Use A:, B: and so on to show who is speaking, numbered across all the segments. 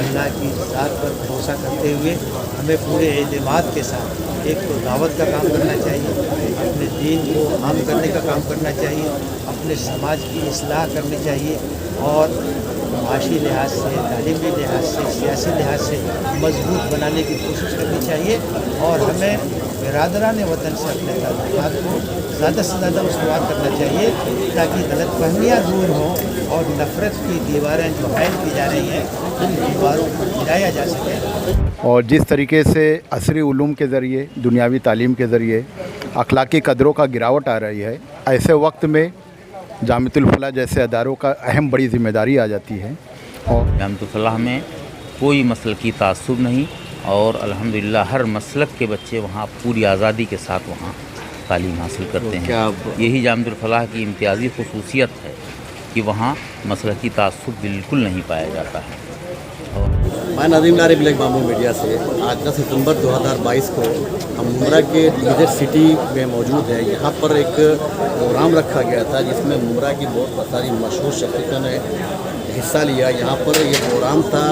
A: اللہ کی ذات پر بھروسہ کرتے ہوئے ہمیں پورے اعتماد کے ساتھ ایک تو دعوت کا کام کرنا چاہیے، اپنے دین کو عام کرنے کا کام کرنا چاہیے، اپنے سماج کی اصلاح کرنی چاہیے اور معاشی لحاظ سے، تعلیمی لحاظ سے، سیاسی لحاظ سے مضبوط بنانے کی کوشش کرنی چاہیے اور ہمیں برادران وطن سے اپنے تعلقات کو زیادہ سے زیادہ استوار کرنا چاہیے تاکہ غلط فہمیاں دور ہوں اور نفرت کی دیواریں جو قائم کی جا رہی ہیں ان دیواروں کو گرایا جا سکے۔
B: اور جس طریقے سے عصری علوم کے ذریعے، دنیاوی تعلیم کے ذریعے اخلاقی قدروں کا گراوٹ آ رہی ہے، ایسے وقت میں جامعۃ الفلاح جیسے اداروں کا اہم بڑی ذمہ داری آ جاتی ہے۔ اور
C: جامعۃ الفلاح میں کوئی مسلکی تعصب نہیں اور الحمدللہ ہر مسلک کے بچے وہاں پوری آزادی کے ساتھ وہاں تعلیم حاصل کرتے ہیں۔ یہی جامعۃ الفلاح کی امتیازی خصوصیت ہے کہ وہاں مسلکی تعصب بالکل نہیں پایا جاتا ہے۔
D: میں نظیم لاری بلیک بامبو میڈیا سے آج 10 ستمبر 2022 کو ہم ممبرا کے ڈیزر سٹی میں موجود ہیں۔ یہاں پر ایک پروگرام رکھا گیا تھا جس میں ممبرا کی بہت ساری مشہور شخصیتوں نے حصہ لیا۔ یہاں پر یہ پروگرام تھا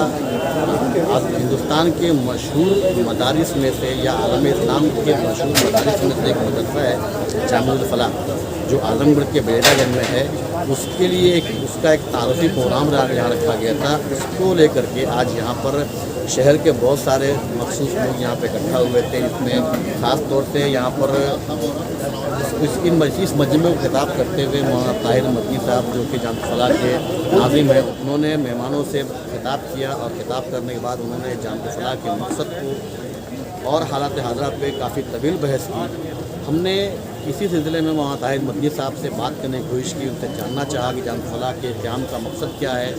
D: ہندوستان کے مشہور مدارس میں سے یا عالم اسلام کے مشہور مدارس میں سے ایک مدرسہ ہے جامعۃ الفلاح جو اعظم گڑھ کے بیڑا گنج میں ہے۔ اس کے لیے اس کا ایک تعارفی پروگرام یہاں رکھا گیا تھا۔ اس کو لے کر کے آج یہاں پر شہر کے بہت سارے مخصوص لوگ یہاں پہ اکٹھا ہوئے تھے، جس میں خاص طور سے یہاں پر اس مجمع کو خطاب کرتے ہوئے مولانا طاہر مدنی صاحب جو کہ جامعۃ الفلاح کے ناظم ہیں، انہوں نے مہمانوں سے خطاب کیا اور خطاب کرنے کے بعد انہوں نے جامعۃ الفلاح کے مقصد کو اور حالات حاضرہ پہ کافی طویل بحث کی۔ ہم نے اسی سلسلے میں مولانا طاہر مدنی صاحب سے بات کرنے کی کوشش کی، ان سے جاننا چاہا کہ جامعۃ الفلاح کے قیام کا مقصد کیا ہے،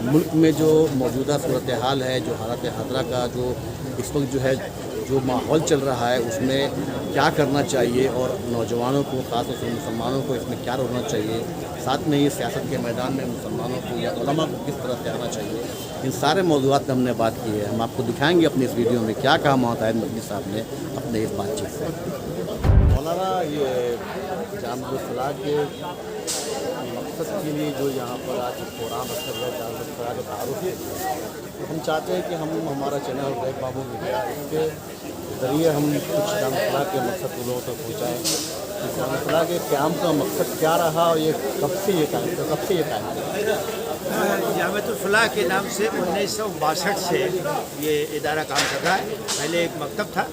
D: ملک میں جو موجودہ صورتحال ہے، جو حالات حاضرہ کا جو اس وقت جو ماحول چل رہا ہے اس میں کیا کرنا چاہیے اور نوجوانوں کو، خاص طور سے مسلمانوں کو اس میں کیا ہونا چاہیے، ساتھ میں یہ سیاست کے میدان میں مسلمانوں کو یا علماء کو کس طرح سے آنا چاہیے، ان سارے موضوعات پہ ہم نے بات کی ہے۔ ہم آپ کو دکھائیں گے اپنی اس ویڈیو میں کیا کہا مولانا طاہر مدنی صاحب نے اپنے اس بات چیت سے۔ مولانا، یہ جامعۃ الفلاح کے مقصد کے لیے جو یہاں پر آج پروگرام رکھا گیا ہے جامعۃ الفلاح کے تعارف ہے، ہم چاہتے ہیں کہ ہم ہمارا چینل بلیک بامبو میڈیا اس کے ذریعے ہم کچھ جامعۃ الفلاح کے مقصد کو لوگوں تک پہنچائیں کہ جامعۃ الفلاح کے قیام کا مقصد کیا رہا اور یہ کب سے یہ قائم ہے۔
A: جامعۃ الفلاح کے نام سے 1962 سے یہ ادارہ کام کر رہا ہے۔ پہلے ایک مکتب تھا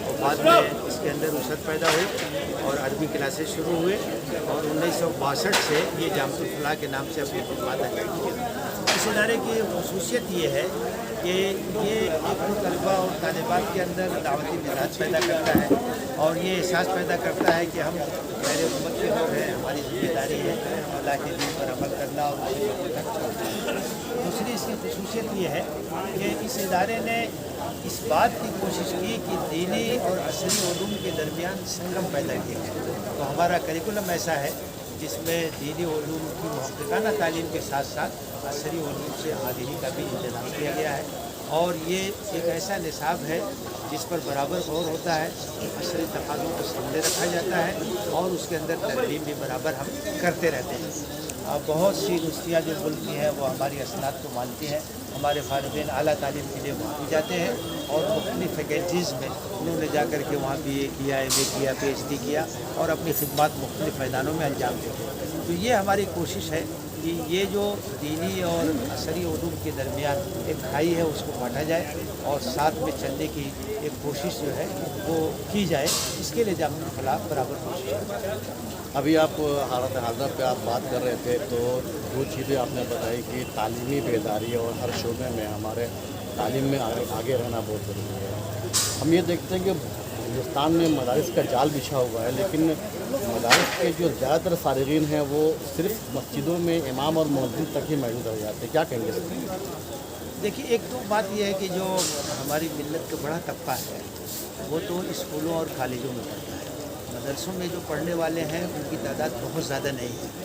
A: اور بعد میں اس کے اندر وسعت پیدا ہوئی اور عربی کلاسز شروع ہوئے اور 1962 سے یہ جامعۃ الفلاح کے نام سے اپنی خدمات انجام کی۔ اس ادارے کی خصوصیت یہ ہے کہ یہ ایک طلباء اور طالبات کے اندر دعوتی مزاج پیدا کرتا ہے اور یہ احساس پیدا کرتا ہے کہ ہم میرے امت کے لوگ ہیں، ہماری ذمہ داری ہے اللہ کے دین پر عمل کرنا اور اسی کو تک چھوڑنا۔ دوسری اس کی خصوصیت یہ ہے کہ اس ادارے نے اس بات کی کوشش کی کہ دینی اور عصری علوم کے درمیان سنگم پیدا کیا ہے۔ تو ہمارا کریکولم ایسا ہے جس میں دینی علوم کی محققانہ تعلیم کے ساتھ ساتھ عصری علوم سے آگہی کا بھی انتظام کیا گیا ہے اور یہ ایک ایسا نصاب ہے جس پر برابر غور ہوتا ہے، عصری تقاضوں کو سامنے رکھا جاتا ہے اور اس کے اندر ترغیب بھی برابر ہم کرتے رہتے ہیں۔ بہت سی یونیورسٹیاں جو ملک کی ہیں وہ ہماری اسناد کو مانتی ہیں، ہمارے فارغین اعلیٰ تعلیم کے لیے وہاں بھی جاتے ہیں اور مختلف فیکلٹیز میں انہوں نے جا کر کے وہاں بی اے کیا، ایم اے کیا، پی ایچ ڈی کیا اور اپنی خدمات مختلف میدانوں میں انجام دیتے ہیں۔ تو یہ ہماری کوشش ہے کہ یہ جو دینی اور عصری علوم کے درمیان ایک کھائی ہے اس کو کاٹا جائے اور ساتھ میں چلنے کی ایک کوشش جو ہے وہ کی جائے، اس کے لیے جامعۃ الفلاح برابر کوشش ہے۔
D: ابھی آپ حالات حاضرہ پہ آپ بات کر رہے تھے تو دو چیزیں آپ نے بتائی کہ تعلیمی بیداری اور ہر شعبے میں ہمارے تعلیم میں آگے رہنا بہت ضروری ہے۔ ہم یہ دیکھتے ہیں کہ ہندوستان میں مدارس کا جال بچھا ہوا ہے، لیکن مدارس کے جو زیادہ تر فارغین ہیں وہ صرف مسجدوں میں امام اور مؤذن تک ہی محدود رہ جاتے ہیں، کیا کہیں گے؟
A: دیکھیے، ایک تو بات یہ ہے کہ جو ہماری ملت کا بڑا طبقہ ہے وہ تو اسکولوں اور کالجوں میں پڑھتا ہے، مدرسوں میں جو پڑھنے والے ہیں ان کی تعداد بہت زیادہ نہیں ہے۔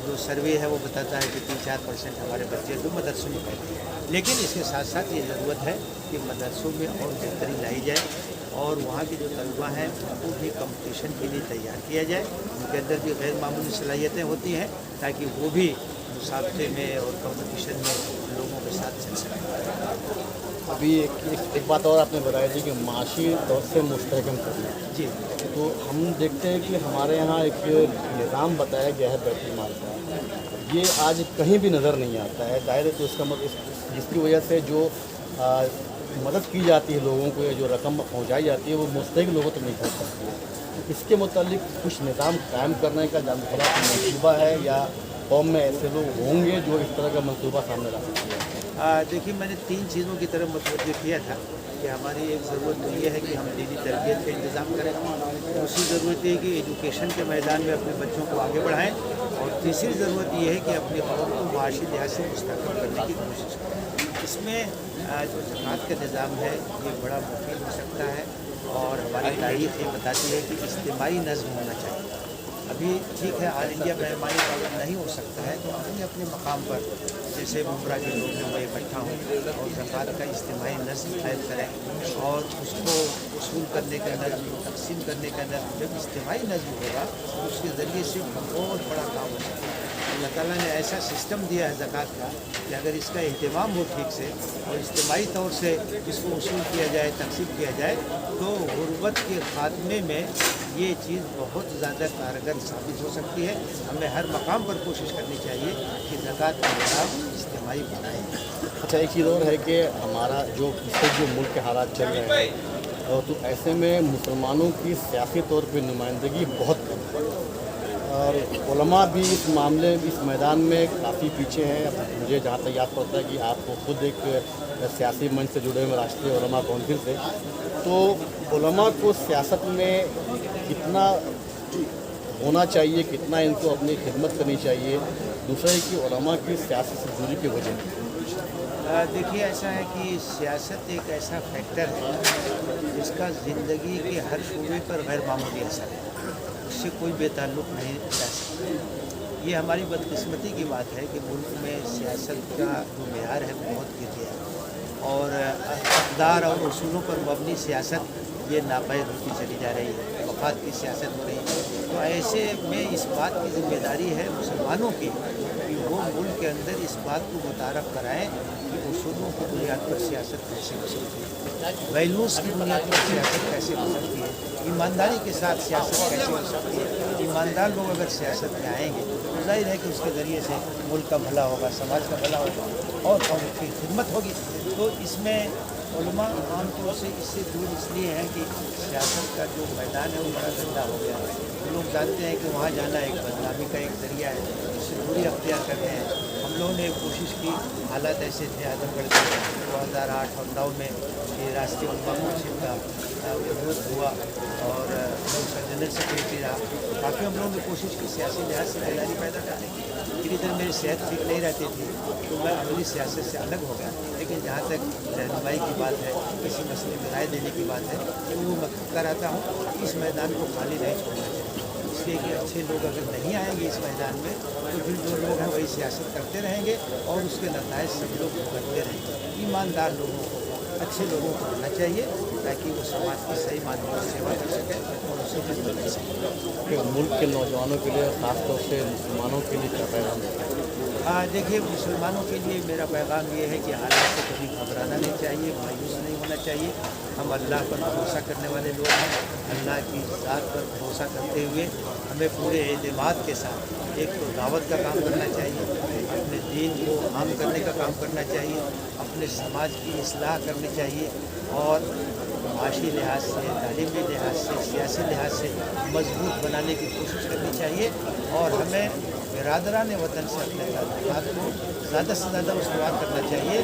A: جو سروے ہے وہ بتاتا ہے کہ 3-4% ہمارے بچے جو مدرسوں میں پڑھتے ہیں، لیکن اس کے ساتھ ساتھ یہ ضرورت ہے کہ مدرسوں میں اور بہتری لائی جائے اور وہاں کے جو طلباء ہیں ان کو بھی کمپٹیشن کے لیے تیار کیا جائے، ان کے اندر بھی غیر معمولی صلاحیتیں ہوتی ہیں تاکہ وہ بھی مسابقے میں اور کمپٹیشن میں لوگوں کے ساتھ چل سکیں۔
D: अभी एक बात और आपने बताई थी कि माशी तौर से मुस्तहकम करना
A: जी।
D: तो हम देखते हैं कि हमारे यहाँ एक निज़ाम बताया गया है बैतुल माल का, ये आज कहीं भी नज़र नहीं आता है। जाहिर है तो इसका मतलब जिसकी वजह से जो मदद की जाती है लोगों को या जो रकम पहुँचाई जाती है वो मुस्तहिक लोगों तक नहीं पहुँच पाती है। तो इसके मुतालिक कुछ निज़ाम कायम करने का जामतुल फलाह का मंसूबा है या कौम में ऐसे लोग होंगे जो इस तरह का मंसूबा सामने ला सकते हैं?
A: देखिए, मैंने 3 चीज़ों की तरफ मुतवज्जो किया था कि हमारी एक ज़रूरत तो ये है कि हम दीनी तरबियत का इंतज़ाम करें, दूसरी ज़रूरत ये है कि एजुकेशन के मैदान में अपने बच्चों को आगे बढ़ाएं, और तीसरी ज़रूरत ये है कि अपने कौम को माशी लिहाज से मुस्तहकम करने की कोशिश करें। इसमें जो ज़कात का निज़ाम है ये बड़ा मुफीद हो सकता है, और हमारी तारीख़ ये बताती है कि इज्तिमाई नज़्म होना चाहिए। अभी ठीक है, ऑल इंडिया पैमाने पर अगर नहीं हो सकता है तो अपने अपने मकाम पर जैसे मुमरा के लोग हैं वो इकट्ठा हों और ज़कात का इज्तिमाई नज़्म कायम करें, और उसको वसूल करने का नज़्म, तकसीम करने का नज़्म जब इज्तिमाई नज़्म होगा तो उसके ज़रिए से बहुत बड़ा काम हो सकता है। अल्लाह ताला ने ऐसा सिस्टम दिया है ज़कात का कि अगर इसका अहतमाम हो ठीक से और इज्तिमाई तौर से इसको वसूल किया जाए, तकसीम किया जाए, तो गुर्बत के ख़ात्मे में ये चीज़ बहुत ज़्यादा कारगर साबित हो सकती है। हमें हर मकाम पर कोशिश करनी चाहिए कि ज़कात का निज़ाम इज्तिमाई बनाएं।
D: अच्छा, एक चीज़ और है कि हमारा जो मुल्क के हालात चल रहे हैं तो ऐसे में मुसलमानों की सियासी तौर पे नुमाइंदगी बहुत कम है, और उलमा भी इस मामले इस मैदान में काफ़ी पीछे हैं। मुझे जहाँ तक याद पड़ता है कि आप खुद एक सियासी मंच से जुड़े हुए राष्ट्रीय उलमा काउंसिल से, तो उलमा को सियासत में कितना होना चाहिए, कितना इनको अपनी खिदमत करनी चाहिए, दूसरा है कि उलमा की सियासत से दूरी की वजह।
A: देखिए, ऐसा है कि सियासत एक ऐसा फैक्टर है जिसका ज़िंदगी के हर शोबे पर गैर मामूली असर है, उससे कोई बेताल्लुक़ नहीं जा सकता। ये हमारी बदकिस्मती की बात है कि मुल्क में सियासत का जो मेयार है बहुत गिर गया है, और अक़दार और उसूलों पर मबनी सियासत ये नापायद होती चली जा रही है, वफ़ात की सियासत हो रही है। तो ऐसे में इस बात की ज़िम्मेदारी है मुसलमानों की कि वो मुल्क के अंदर इस बात को मुतारफ़ कराएँ कि उसूलों की बुनियाद पर सियासत कैसे हो सकती है, वैल्यूज़ की बुनियाद पर सियासत कैसे हो सकती है, ईमानदारी के साथ सियासत कैसे हो सकती है। ईमानदार लोग अगर सियासत में आएंगे तो जाहिर है कि उसके ज़रिए से मुल्क का भला होगा, समाज का भला होगा और कौम की खिदमत होगी। तो इसमें उलमा आमतौर से इससे दूर इसलिए हैं कि सियासत का जो मैदान है वो बड़ा गंदा हो गया है। तो लोग जानते हैं कि वहाँ जाना एक बदनामी का एक ज़रिया है, उससे दूरी अख्तियार करते हैं। हम लोगों ने कोशिश की, हालात ऐसे थे आजमगढ़ के 2008 और 2009 में कि राष्ट्रीय उलमा काउंसिल का विरोध हुआ और मैं उसका जनरल सेक्रेटरी रहा। काफ़ी हम लोगों ने कोशिश की सियासी लिहाज से तैयारी पैदा करने की, लेकिन इधर मेरी सेहत ठीक नहीं रहती थी तो मैं अमली सियासत से अलग हो गया। लेकिन जहाँ तक रहनुमाई की बात है, किसी मसले में राय देने की बात है, कि वो मैं करता रहता हूँ। इस मैदान को खाली नहीं छोड़ना चाहिए, इसलिए कि अच्छे लोग अगर नहीं आएंगे इस मैदान में तो फिर जो लोग हैं वही सियासत करते रहेंगे और उसके नताइज सब लोग भुगतते रहेंगे। ईमानदार लोगों को, अच्छे लोगों को होना चाहिए ताकि वो समाज की सही मानव में सेवा कर सकें और उसे खिदमत कर सकें।
D: मुल्क के नौजवानों के लिए, ख़ासतौर से मुसलमानों के लिए क्या पैगाम है?
A: देखिए, मुसलमानों के लिए मेरा पैगाम ये है कि हालात से कभी घबराना नहीं चाहिए, मायूस नहीं होना चाहिए। हम अल्लाह पर भरोसा करने वाले लोग हैं, अल्लाह की ज़ात पर भरोसा करते हुए हमें पूरे एतमाद के साथ एक तो दावत का काम करना चाहिए, अपने दीन को आम करने का काम करना चाहिए, अपने समाज की इस्लाह करनी चाहिए और माशी लिहाज से, तालीमी लिहाज से, सियासी लिहाज से मजबूत बनाने की कोशिश करनी चाहिए। और हमें बिरादरान वतन से अपने ताल्लुकात को ज़्यादा से ज़्यादा उसवार करना चाहिए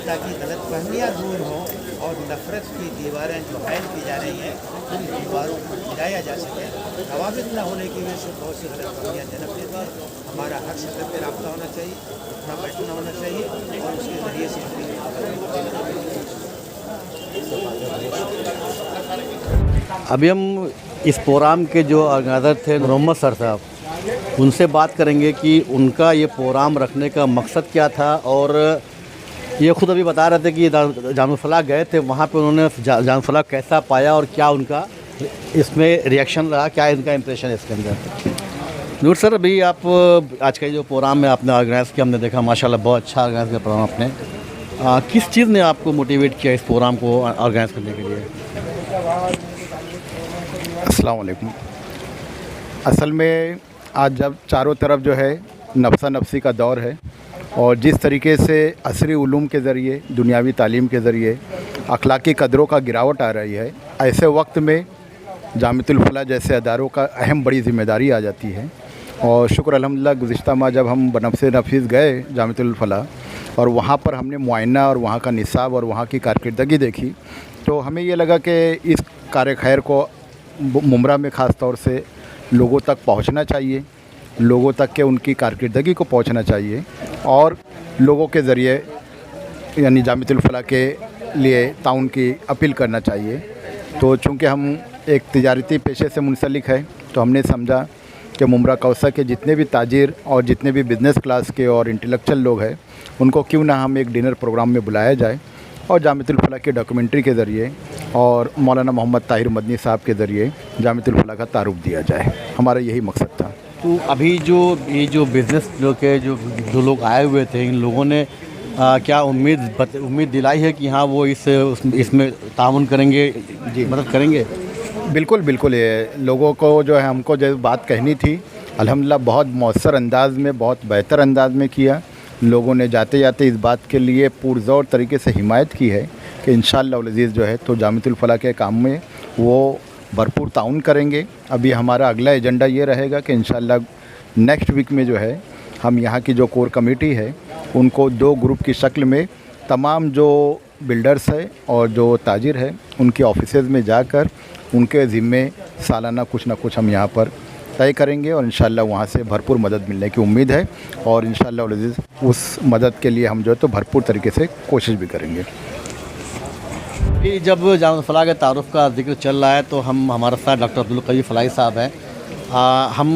A: ताकि गलतफहमियाँ दूर हों और नफ़रत की दीवारें जो कायम की जा रही हैं उन दीवारों को गिराया जा सके। रवाबित न होने की वजह से बहुत सी गलतफहमियाँ जन्म लेती हैं। हमारा हर सतह पर रब्ता होना चाहिए, उठना बैठना होना चाहिए और उसके ज़रिए से
D: अभी हम इस प्रोग्राम के जो ऑर्गेनाइज़र थे मोहम्मद सर साहब, उनसे बात करेंगे कि उनका ये प्रोग्राम रखने का मकसद क्या था। और ये खुद अभी बता रहे थे कि जामुल फलाह गए थे, वहाँ पे उन्होंने जामुल फलाह कैसा पाया और क्या उनका इसमें रिएक्शन रहा, क्या इनका इम्प्रेशन है इसके अंदर। नूर सर, अभी आप आज का जो प्रोग्राम है आपने ऑर्गेनाइज़ किया, हमने देखा माशाल्लाह बहुत अच्छा ऑर्गेनाइज़ किया प्रोग्राम आपने। किस चीज़ ने आपको मोटिवेट किया इस प्रोग्राम को ऑर्गेनाइज करने के लिए?
B: अस्सलाम वालेकुम। असल में आज जब चारों तरफ जो है नफ्सा नफसी का दौर है और जिस तरीके से असरी उलूम के ज़रिए, दुनियावी तालीम के ज़रिए अखलाकी कदरों का गिरावट आ रही है, ऐसे वक्त में जामिअतुल फलाह जैसे अदारों का अहम बड़ी ज़िम्मेदारी आ जाती है। और शुक्र अल्हम्दुलिल्लाह गुज़िश्ता माह जब हम बनफ़से नफीस गए जामिअतुल फलाह और वहाँ पर हमने मुआयना और वहाँ का निसाब और वहाँ की कारकर्दगी देखी, तो हमें ये लगा कि इस कार खैर को मुमरा में ख़ास तौर से लोगों तक पहुँचना चाहिए, लोगों तक के उनकी कारकर्दगी को पहुँचना चाहिए और लोगों के ज़रिए यानी जामिअतुल फलाह के लिए ताउन की अपील करना चाहिए। तो चूँकि हम एक तिजारती पेशे से मुंसलिक है, तो हमने समझा कि मुमरा कौसा के जितने भी ताजिर और जितने भी बिज़नेस क्लास के और इंटेलेक्चुअल लोग हैं, उनको क्यों ना हम एक डिनर प्रोग्राम में बुलाया जाए और जामिअतुल फलाह के डॉक्यूमेंट्री के ज़रिए और मौलाना मोहम्मद ताहिर मदनी साहब के ज़रिए जामिअतुल फलाह का तारुफ दिया जाए। हमारा यही मकसद था।
D: तो अभी ये जो बिज़नेस लोग के जो लोग आए हुए थे, इन लोगों ने क्या उम्मीद दिलाई है कि हाँ वो इसमें ताउन करेंगे, जी मदद करेंगे?
B: बिल्कुल बिल्कुल, ये लोगों को जो है हमको जो बात कहनी थी अल्हम्दुलिल्लाह बहुत मौसर अंदाज़ में, बहुत बेहतर अंदाज़ में किया। लोगों ने जाते जाते इस बात के लिए पुरज़ोर तरीके से हिमायत की है कि इंशाअल्लाह उल अज़ीज़ जो है तो जामिअतुल फलाह के काम में वो भरपूर ताउन करेंगे। अभी हमारा अगला एजेंडा ये रहेगा कि इंशाअल्लाह नेक्स्ट वीक में जो है हम यहाँ की जो कोर कमेटी है उनको 2 ग्रुप की शक्ल में तमाम जो बिल्डर्स है और जो ताजिर है उनके ऑफिसेज़ में जाकर उनके ज़िम्मे सालाना कुछ ना कुछ हम यहाँ पर तय करेंगे और इंशाअल्लाह वहाँ से भरपूर मदद मिलने की उम्मीद है और इंशाअल्लाह उल अज़ीज़ उस मदद के लिए हम जो है तो भरपूर तरीके से कोशिश भी करेंगे।
D: जब जामिअतुल फलाह के तारुफ का जिक्र चल रहा है तो हमारे साथ डॉक्टर अब्दुल कवी फलाही साहब हैं। हम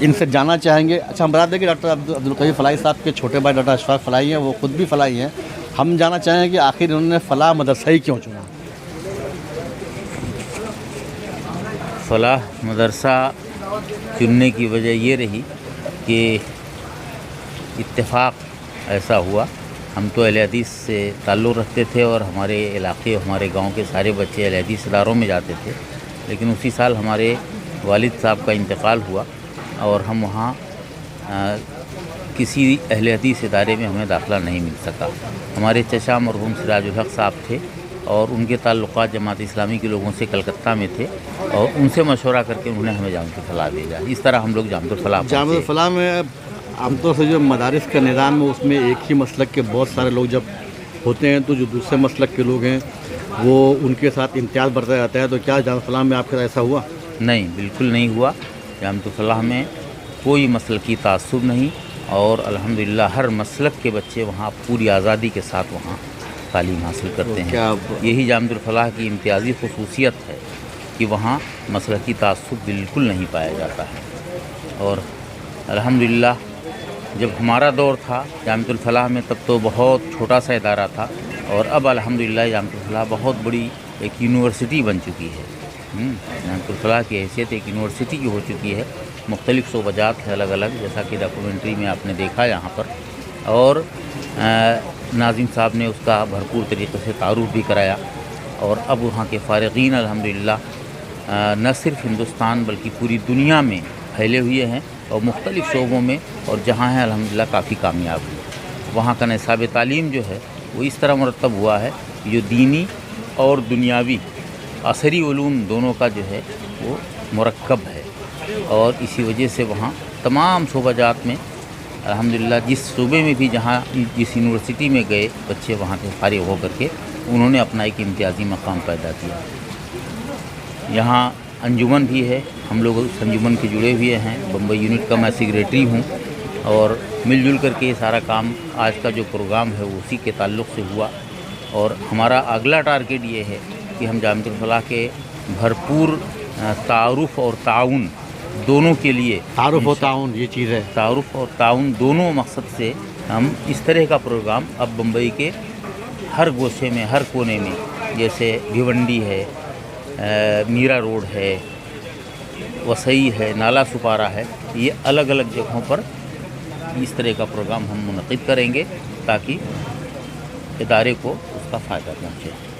D: इनसे जानना चाहेंगे, अच्छा हम बता दें कि डॉक्टर अब्दुल कवी फलाही साहब के छोटे भाई डॉक्टर अशफाक फलाही हैं, वो ख़ुद भी फलाही हैं। हम जानना चाहेंगे कि आखिर उन्होंने फलाह मदरसा ही क्यों चुना?
C: फलाह मदरसा चुनने की वजह ये रही कि इत्तेफाक ऐसा हुआ, हम तो अहले हदीस से ताल्लुक़ रखते थे और हमारे इलाके, हमारे गांव के सारे बच्चे अहले हदीस इदारों में जाते थे, लेकिन उसी साल हमारे वालिद साहब का इंतकाल हुआ और हम वहाँ किसी अहले हदीस इदारे में हमें दाखिला नहीं मिल सका। हमारे चचा मरहूम सिराजुल हक साहब थे और उनके ताल्लुकात जमात इस्लामी के लोगों से कलकत्ता में थे और उनसे मशवरा करके उन्होंने हमें जामिअतुल फलाह भेजा। इस तरह हम लोग जामिअतुल
D: फलाह में आमतौर से जो मदारिस का निज़ाम है उसमें एक ही मसलक के बहुत सारे लोग जब होते हैं तो जो दूसरे मसलक के लोग हैं वो उनके साथ इम्तियाज़ बढ़ता जाता है। तो क्या जामिअतुल फलाह में आपके साथ ऐसा हुआ?
C: नहीं, बिल्कुल नहीं हुआ। जामिअतुल फलाह में कोई मसलकी तासुब नहीं और अल्हम्दुलिल्लाह हर मसलक के बच्चे वहाँ पूरी आज़ादी के साथ वहाँ तालीम हासिल करते हैं। यही जामिअतुल फलाह की इम्तियाज़ी ख़ुसूसियत है कि वहाँ मसलकी तासुब बिल्कुल नहीं पाया जाता है। और अल्हम्दुलिल्लाह जब हमारा दौर था जामिअतुल फलाह में तब तो बहुत छोटा सा इदारा था और अब अल्हम्दुलिल्लाह जामिअतुल फलाह बहुत बड़ी एक यूनिवर्सिटी बन चुकी है। जामिअतुल फलाह की हैसियत एक यूनिवर्सिटी की हो चुकी है। मुख्तलिफ़ शोबजात है अलग अलग, जैसा कि डॉक्यूमेंट्री में आपने देखा यहाँ पर, और नाज़िम साहब ने उसका भरपूर तरीक़े से तारुफ भी कराया और अब वहाँ के फ़ारिग़ीन अल्हम्दुलिल्लाह न सिर्फ हिंदुस्तान बल्कि पूरी दुनिया में फैले हुए हैं और मुख्तलिफ़ शोबों में, और जहाँ हैं अल्हम्दुलिल्लाह काफ़ी कामयाब हुए। वहाँ का निसाब तालीम जो है वो इस तरह मुरतब हुआ है जो दीनी और दुनियावी असरी उलूम दोनों का जो है वो मुरक्कब है और इसी वजह से वहाँ तमाम शोबाजात में अल्हम्दुलिल्लाह जिस सूबे में भी जहाँ जिस यूनिवर्सिटी में गए बच्चे वहाँ से फारिग होकर के उन्होंने अपना एक इम्तियाज़ी मकाम पैदा किया। यहाँ अंजुमन भी है, हम लोग उस अंजुमन के जुड़े हुए हैं। बम्बई यूनिट का मैं सेक्रेटरी हूँ और मिलजुल करके ये सारा काम, आज का जो प्रोग्राम है वो उसी के ताल्लुक़ से हुआ। और हमारा अगला टारगेट ये है कि हम जामिअतुल फलाह के भरपूर तारुफ और ताउन दोनों के लिए,
D: तारुफ और ताउन ये चीज़ है,
C: तारुफ और ताउन दोनों मकसद से हम इस तरह का प्रोग्राम अब बम्बई के हर गोशे में, हर कोने में, जैसे भिवंडी है, मीरा रोड है, वसई है, नाला सुपारा है, ये अलग अलग जगहों पर इस तरह का प्रोग्राम हम मुनक़िद करेंगे ताकि इदारे को उसका फ़ायदा पहुँचे।